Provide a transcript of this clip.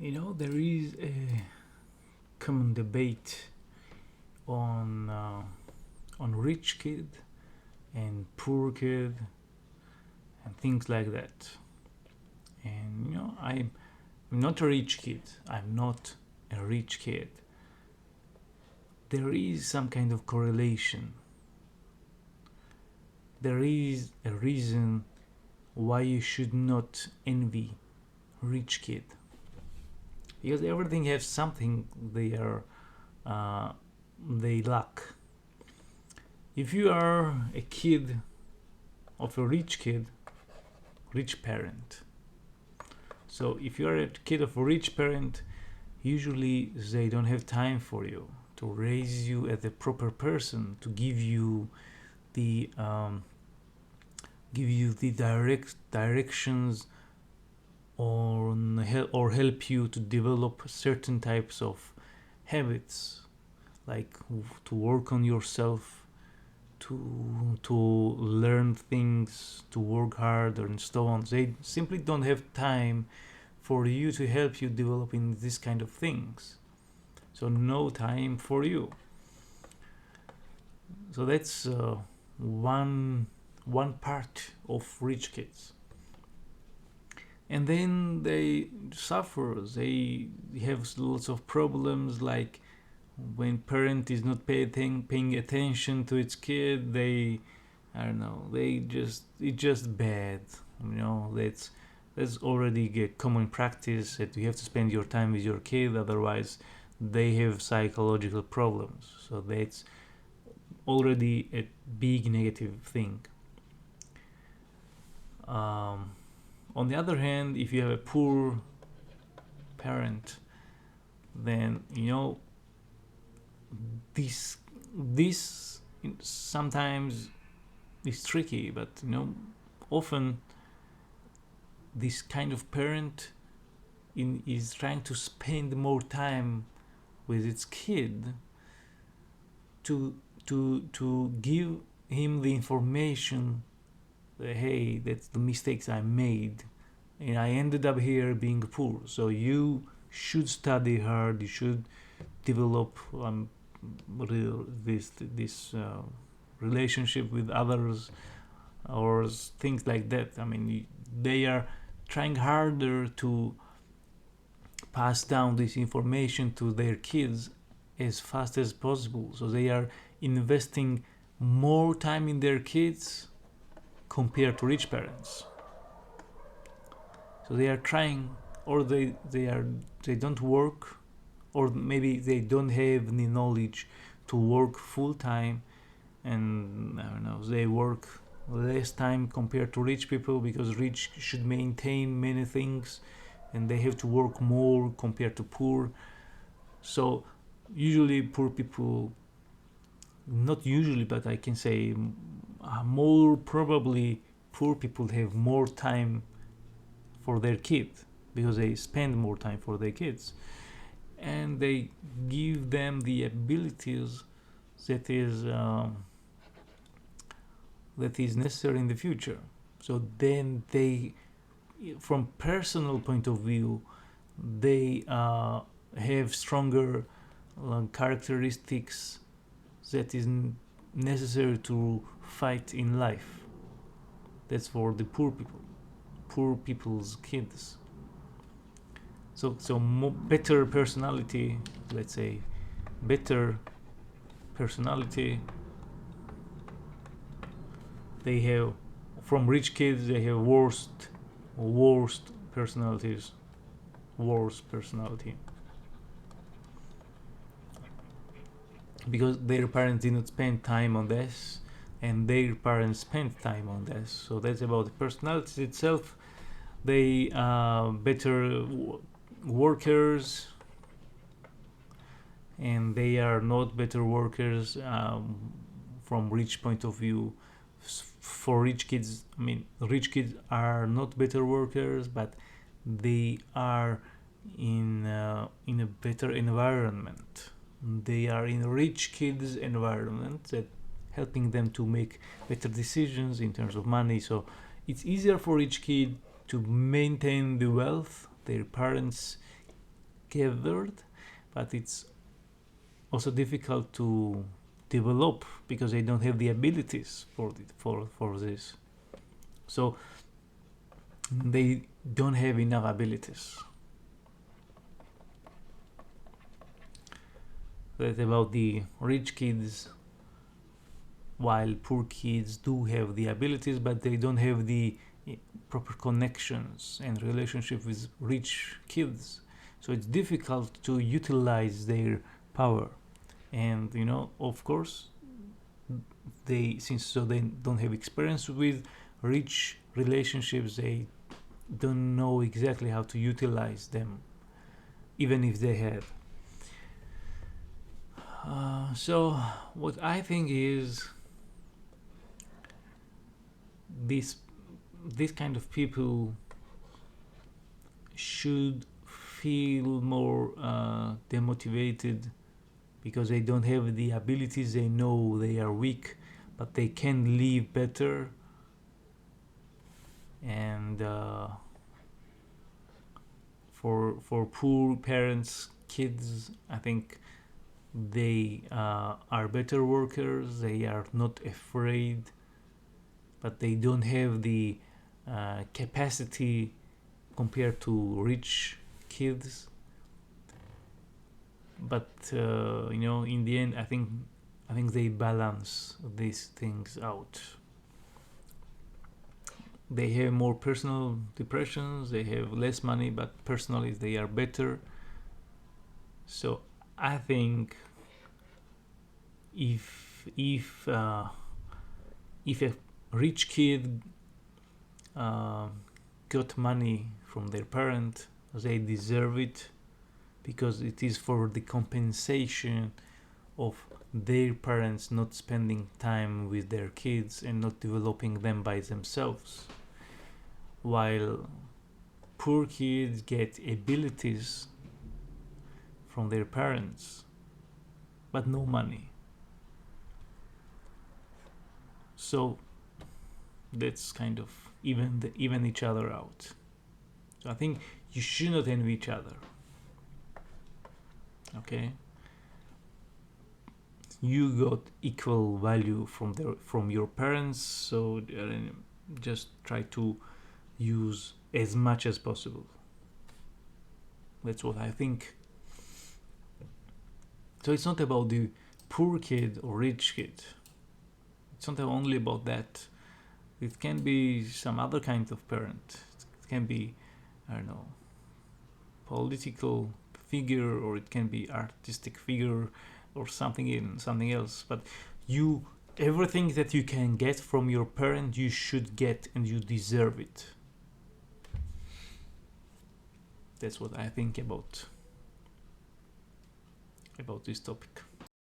There is a common debate on rich kid and poor kid and things like that. And I'm not a rich kid. I'm not a rich kid. There is some kind of correlation. There is a reason why you should not envy rich kid, because everything has something they lack. If you are a kid of a rich parent, so if you are a kid of a rich parent, usually they don't have time for you to raise you as a proper person, to give you the directions or help you to develop certain types of habits, like to work on yourself, to learn things, to work harder and so on. They simply don't have time for you to help you develop in this kind of things. So no time for you. So that's one part of rich kids. And then they suffer. They have lots of problems, like when parent is not paying attention to its kid. I don't know, it's just bad. That's already a common practice, that you have to spend your time with your kid, otherwise they have psychological problems. So that's already a big negative thing. On the other hand, if you have a poor parent, then this sometimes is tricky, but often this kind of parent is trying to spend more time with its kid to give him the information that, hey, that's the mistakes I made and I ended up here being poor, so you should study hard, you should develop this relationship with others, or things like that. I mean, they are trying harder to pass down this information to their kids as fast as possible. So they are investing more time in their kids compared to rich parents. So they are trying, or they don't work, or maybe they don't have any knowledge to work full time, and I don't know, they work less time compared to rich people, because rich should maintain many things and they have to work more compared to poor. So usually poor people, not usually, but I can say more probably poor people have more time for their kids, because they spend more time for their kids, and they give them the abilities that is necessary in the future. So then they, from personal point of view, they have stronger characteristics that is necessary to fight in life. That's for the poor people's kids. So better personality, let's say, better personality they have. From rich kids, they have worst personalities, worst personality, because their parents did not spend time on this and their parents spent time on this. So that's about the personality itself. They better workers, and they are not better workers from rich point of view. For rich kids, I mean, rich kids are not better workers, but they are in a better environment. They are in a rich kids environment that helping them to make better decisions in terms of money. So it's easier for rich kid to maintain the wealth their parents gathered, but it's also difficult to develop because they don't have the abilities for this. So they don't have enough abilities. That's about the rich kids, while poor kids do have the abilities, but they don't have the proper connections and relationship with rich kids. So it's difficult to utilize their power. And of course, they don't have experience with rich relationships, they don't know exactly how to utilize them, even if they have. So what I think is this kind of people should feel more demotivated because they don't have the abilities. They know they are weak, but they can live better. And for poor parents, kids, I think they are better workers. They are not afraid, but they don't have the capacity compared to rich kids. But in the end, I think they balance these things out. They have more personal depressions, they have less money, but personally they are better. So I think if a rich kid got money from their parent, they deserve it, because it is for the compensation of their parents not spending time with their kids and not developing them by themselves, while poor kids get abilities from their parents but no money. So that's kind of even each other out. So I think you should not envy each other. Okay, you got equal value from your parents, so just try to use as much as possible. That's what I think. So it's not about the poor kid or rich kid. It's not only about that. It can be some other kind of parent. It can be, I don't know, political figure, or it can be artistic figure, or something else. But everything that you can get from your parent, you should get, and you deserve it. That's what I think about this topic.